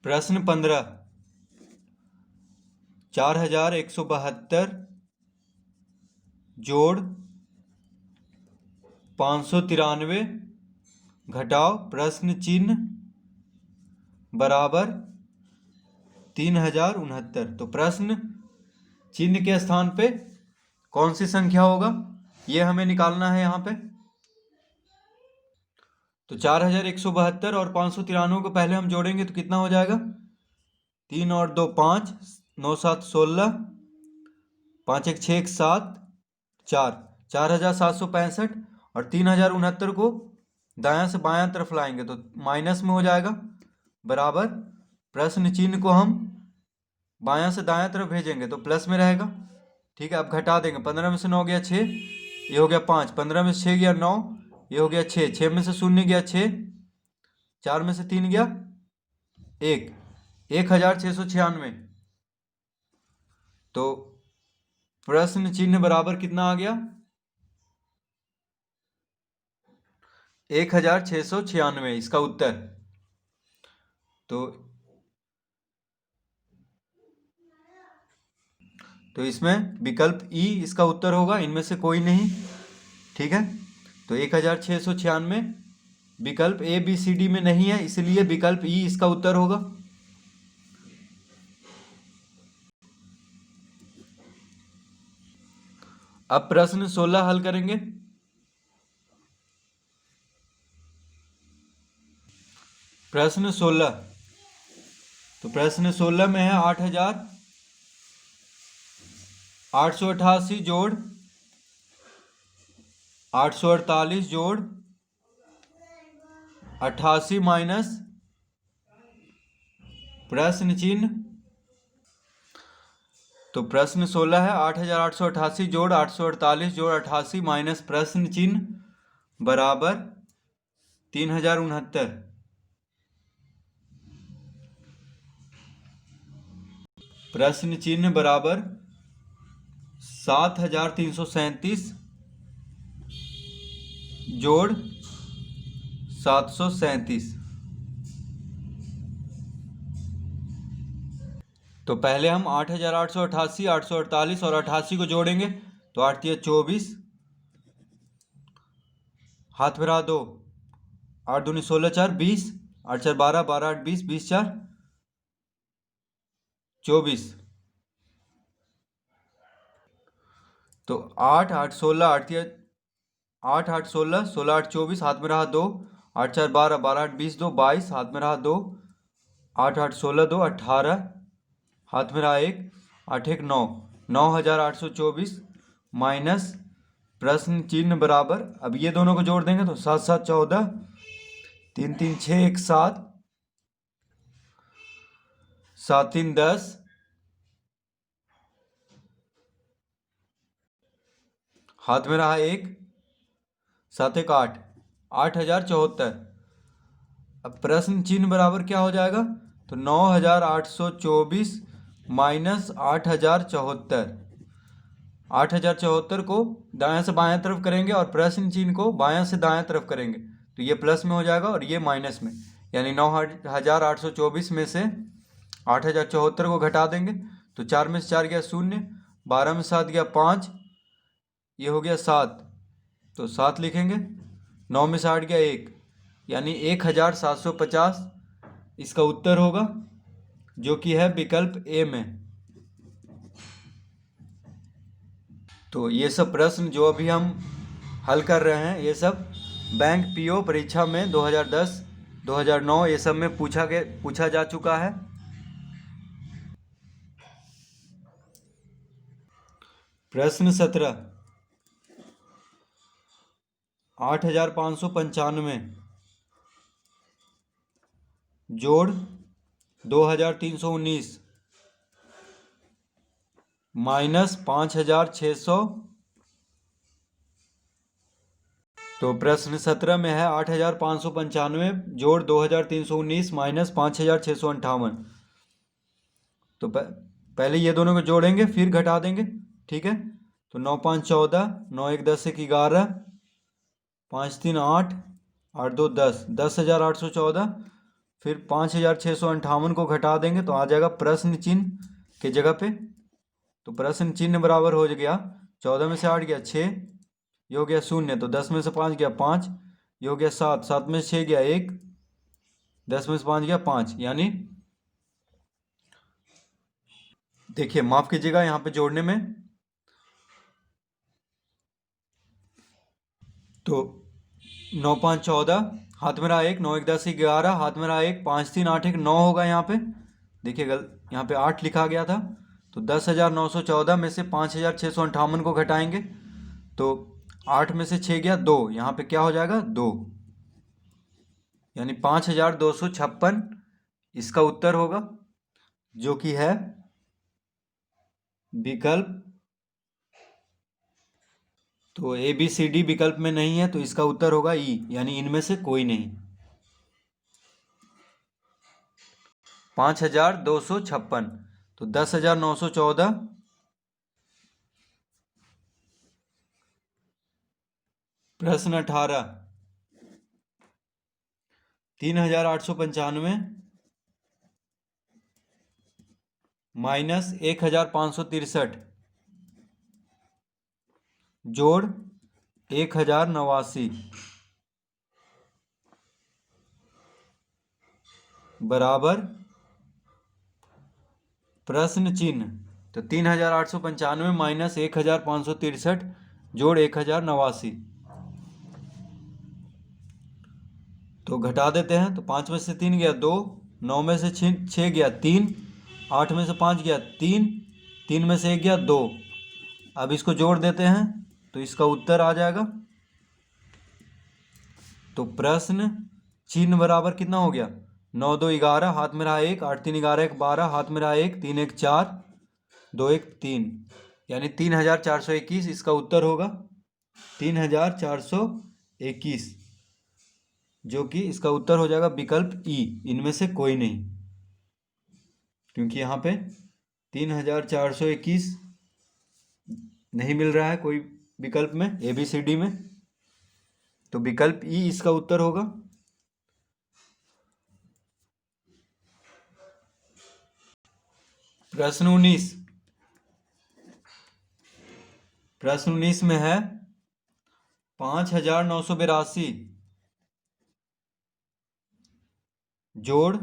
प्रश्न 15, 4172 जोड़ 593 घटाओ प्रश्न चिन्ह बराबर 3069। तो प्रश्न चिन्ह के स्थान पे कौन सी संख्या होगा ये हमें निकालना है यहाँ पे। तो 4172 और 593 को पहले हम जोड़ेंगे तो कितना हो जाएगा, 3 और 2 5, 9 7 16, 5 1 6 7, 4, 4765 और 3069 को दायां से बायां तरफ लाएंगे तो माइनस में हो जाएगा, बराबर प्रश्न चिन्ह को हम बायां से दायां तरफ भेजेंगे तो प्लस में रहेगा। ठीक है, अब घटा देंगे, 15 में से 9 गया 6, ये हो गया 5, 15 में से 6 गया 9, ये हो गया 6, 6 में से 0 गया 6, 4 में से 3 गया 1, 1696। तो प्रश्न चिन्ह बराबर कितना आ गया, 1696 इसका उत्तर। तो इसमें विकल्प ई इसका उत्तर होगा, इनमें से कोई नहीं। ठीक है, तो 1696 विकल्प ए बी सी डी में नहीं है, इसलिए विकल्प ई इसका उत्तर होगा। अब प्रश्न 16 हल करेंगे। प्रश्न 16, तो प्रश्न 16 में है 8888 जोड़ 848 जोड़ 88 माइनस प्रश्न चिन्ह। तो प्रश्न 16 है 8888 जोड़ 848 जोड़ 88 माइनस प्रश्न चिन्ह बराबर 3069। प्रश्न चिन्ह बराबर 7337 जोड़ 737। तो पहले हम 8888, 848 और 88 को जोड़ेंगे तो 8 तिया 24, हाथ में रहा 2, 8 दूनी 16 4 20, 8 4 12, 12 8 20, 20 4 24। तो 8 8 16, 8 तिया 8 8 16, 16 8 24, हाथ में रहा 2, 8 4 12, 12 8 20, 2 22, हाथ में रहा 2, 8 8 16 2 18, हाथ में रहा 1, 8 1 9, 9824 माइनस प्रश्न चिन्ह बराबर, अब ये दोनों को जोड़ देंगे तो 7 7 14, 3 3 6 1 7, 7 3 10, हाथ में रहा 1, 7 1 8, 8074। अब प्रश्न चिन्ह बराबर क्या हो जाएगा, तो 9824 माइनस 8074। 8074 को दायां से बायां तरफ करेंगे और प्रश्न चिन्ह को बायां से दायां तरफ करेंगे तो ये प्लस में हो जाएगा और ये माइनस में, यानी 9824 में से 8074 को घटा देंगे तो 4 में से 4 गया 0, 12 में 7 गया 5, ये हो गया 7, तो 7 लिखेंगे, 9 में से 8 गया 1, यानी 1750 इसका उत्तर होगा, जो कि है विकल्प ए में। तो ये सब प्रश्न जो अभी हम हल कर रहे हैं ये सब बैंक पीओ परीक्षा में 2010 2009 ये सब में पूछा जा चुका है। प्रश्न 17, 8595 जोड़ 2319 माइनस 5600। तो प्रश्न 17 में है 8595 जोड़ 2319 माइनस 5658। तो पहले ये दोनों को जोड़ेंगे फिर घटा देंगे। ठीक है, तो 9 5 14, 9 1 10 1 11, 5 3 8, 8 2 10, 10,814। फिर 5658 को घटा देंगे तो आ जाएगा प्रश्न चिन्ह के जगह पे। तो प्रश्न चिन्ह बराबर हो गया 14 में से 8 गया 6, ये हो गया 0, तो 10 में से 5 गया 5, ये हो गया 7, 7 में से 6 गया 1, 10 में से 5 गया 5। यानी देखिए माफ कीजिएगा यहाँ पे जोड़ने में, तो 9 5 14, हाथ में रहा 1, 9 1 10 11, हाथ में रहा 1, 5 3 8 1 9 होगा यहाँ पे। देखिए यहाँ पे 8 लिखा गया था, तो 10,914 में से 5,658 को घटाएंगे तो 8 में से 6 गया 2, यहाँ पे क्या हो जाएगा 2, यानी 5,256 इसका उत्तर होगा, जो कि है विकल्प। तो ए बी सी डी विकल्प में नहीं है, तो इसका उत्तर होगा ई, यानी इनमें से कोई नहीं। 5,256, तो 10,914 प्रश्न 18, 3,895 माइनस 1,563 जोड़ 1,089 बराबर प्रश्न चिन्ह। तो 3,895 माइनस 1,563 जोड़ 1,089, तो घटा देते हैं। तो 5 में से 3 गया 2, 9 में से 6 गया 3, 8 में से 5 गया 3, 3 में से 1 गया 2। अब इसको जोड़ देते हैं तो इसका उत्तर आ जाएगा। तो प्रश्न चिन्ह बराबर कितना हो गया, 9 2 11, हाथ में रहा 1, 8 3 11 1 12, हाथ में रहा 1, 3 1 4, 2 1 3, यानी 3,421 इसका उत्तर होगा, 3,421, जो कि इसका उत्तर हो जाएगा विकल्प ई, इनमें से कोई नहीं, क्योंकि यहाँ पे 3,421 नहीं मिल रहा है कोई विकल्प में ए बी सी डी में, तो विकल्प ई इसका उत्तर होगा। प्रश्न 19, प्रश्न 19 में है 5,982 जोड़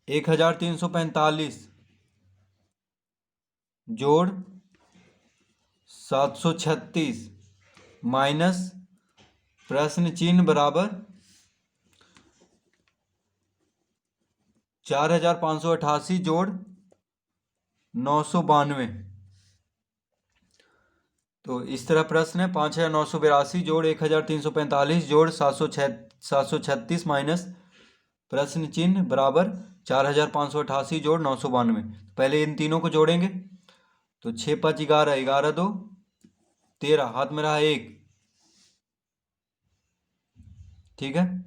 1,345 जोड़ 736 माइनस प्रश्न चिन्ह बराबर 4,588 जोड़ 992। तो इस तरह प्रश्न है 5,982 जोड़ 1,345 जोड़ 736 माइनस प्रश्न चिन्ह बराबर 4,588 जोड़ 992। पहले इन तीनों को जोड़ेंगे तो 6 5 11, 11 2 13, हाथ में रहा 1, ठीक है,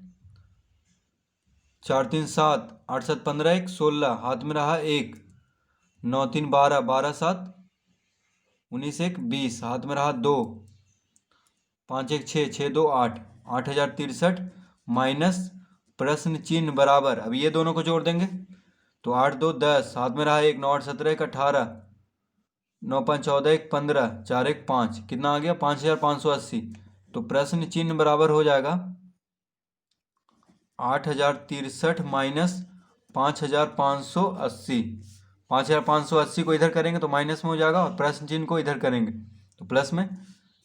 4 3 7, 8 7 15 1 16, हाथ में रहा 1, 9 3 12, 12 7 19 1 20, हाथ में रहा 2, 5 1 6, 6 2 8, 8,063 माइनस प्रश्न चिन्ह बराबर, अब ये दोनों को जोड़ देंगे तो 8 2 10, हाथ में रहा 1, 9 8 17 1 18, 9 5 14 1 15, 4 1 5, कितना आ गया 5,580। तो प्रश्न चिन्ह बराबर हो जाएगा 8,063 माइनस 5,580। 5,580 को इधर करेंगे तो माइनस में हो जाएगा, और प्रश्न चिन्ह को इधर करेंगे तो प्लस में।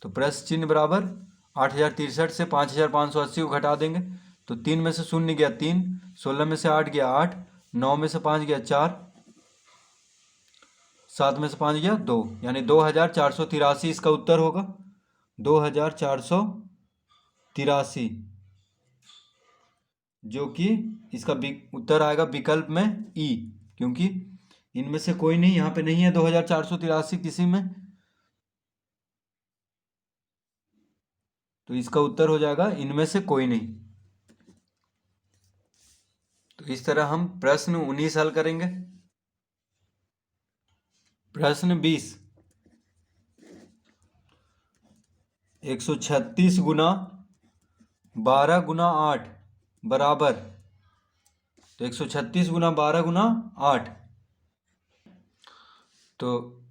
तो प्रश्न चिन्ह बराबर 8,063 से 5,580 को घटा देंगे तो 3 में से 0 गया 3, 16 में से 8 गया 8, 9 में से 5 गया 4, 7 में से 5 गया 2, यानी 2,483 इसका उत्तर होगा, 2,483, जो कि इसका उत्तर आएगा विकल्प में ई, क्योंकि इनमें से कोई नहीं, यहाँ पे नहीं है 2,483 किसी में, तो इसका उत्तर हो जाएगा इनमें से कोई नहीं। तो इस तरह हम प्रश्न 19 हल करेंगे। प्रश्न 20, 136 गुना 12 गुना 8 बराबर तो 136 गुना 12 गुना 8, तो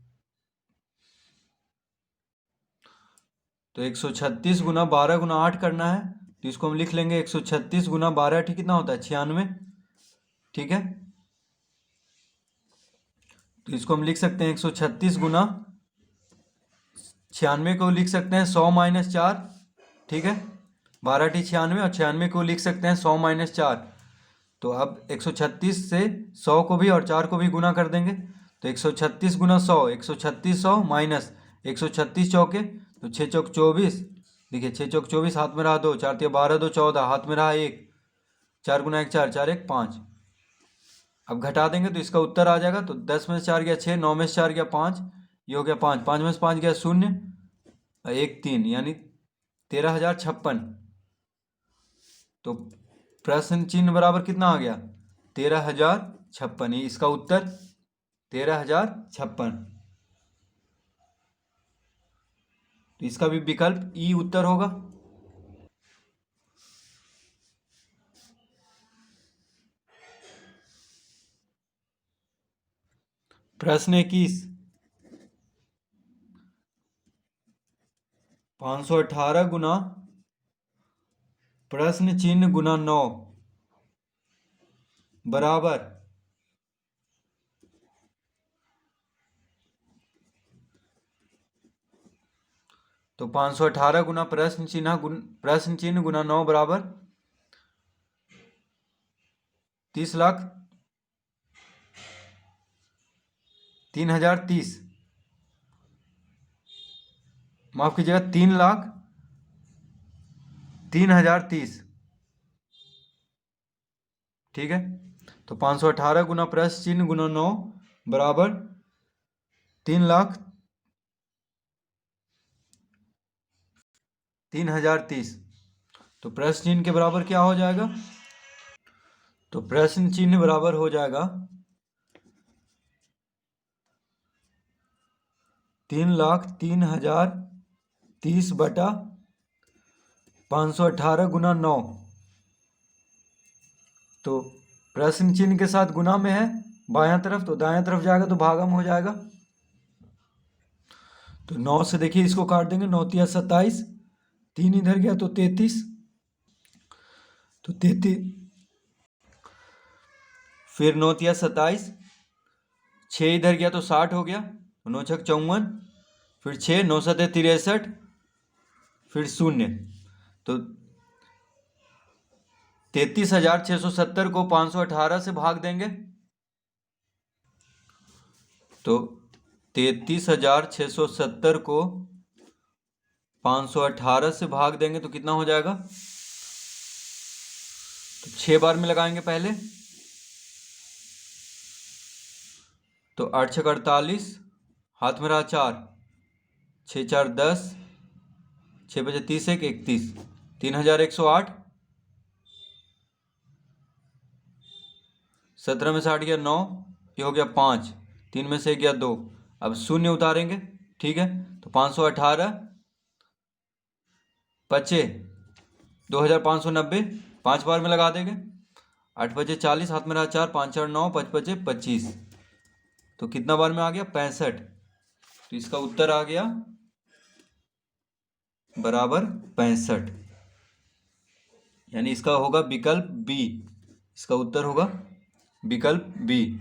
136 गुना 12 गुना 8 करना है। तो इसको हम लिख लेंगे 136 गुना 12, ठीक कितना होता है 96, ठीक है। तो इसको हम लिख सकते हैं 136 गुना 96 को लिख सकते हैं 100 माइनस 4, ठीक है। 12 टी 96 और 96 को लिख सकते हैं 100 माइनस 4। तो अब 136 से 100 को भी और 4 को भी गुना कर देंगे। तो 136 गुना 100, 136 100 माइनस 136 चौके, तो 6 चौक 24, देखिए 6 चौक 24, हाथ में रहा 2, 4 तिया 12 2 14, हाथ में रहा 1, 4 गुना 1 4, 4 1 5। अब घटा देंगे तो इसका उत्तर आ जाएगा। तो 10 में से 4 गया 6, 9 में से 4 गया 5, ये हो गया 5, 5 में से 5 गया 0, 1 3, यानी 13,056। तो प्रश्न चिन्ह बराबर कितना आ गया 13,056, ये इसका उत्तर 13,056। तो इसका भी विकल्प ई उत्तर होगा। प्रश्न 21, 518 गुना प्रश्न चिन्ह गुना 9 बराबर, तो 518 गुना प्रश्न चिन्ह गुना 9 बराबर 30,03,030, माफ कीजिएगा 3,03,030, ठीक है। तो 518 गुना प्रश्न चिन्ह गुना 9 बराबर 3,03,030। तो प्रश्न चिन्ह के बराबर क्या हो जाएगा, तो प्रश्न चिन्ह बराबर हो जाएगा 3,03,030 बटा 518 गुना 9। तो प्रश्न चिन्ह के साथ गुना में है बायां तरफ, तो दायां तरफ जाएगा तो भागम हो जाएगा। तो 9 से देखिए इसको काट देंगे, 9 तिया 27, 3 इधर गया तो 33, तो 33, फिर 9 तिया 27, 6 इधर गया तो 60 हो गया, 9 छक 54, फिर 6, 9 सते 63, फिर 0। तो 33,670 को 518 से भाग देंगे, तो 33,670 को 518 से भाग देंगे तो कितना हो जाएगा, तो 6 बार में लगाएंगे पहले, तो 8 छक 48, हाथ में रहा 4, 6 4 10, 6 बजे 30 1 31, 3,108, 17 में से 8 गया 9, ये हो गया 5, 3 में से 1 गया 2, अब 0 उतारेंगे, ठीक है। तो 518 बचे 2,590, 5 बार में लगा देंगे, 8 बजे 40, हाथ में रहा 4, 5 4 9, 5 बजे 25, तो कितना बार में आ गया 65। तो इसका उत्तर आ गया बराबर 65, यानी इसका होगा विकल्प बी, इसका उत्तर होगा विकल्प बी।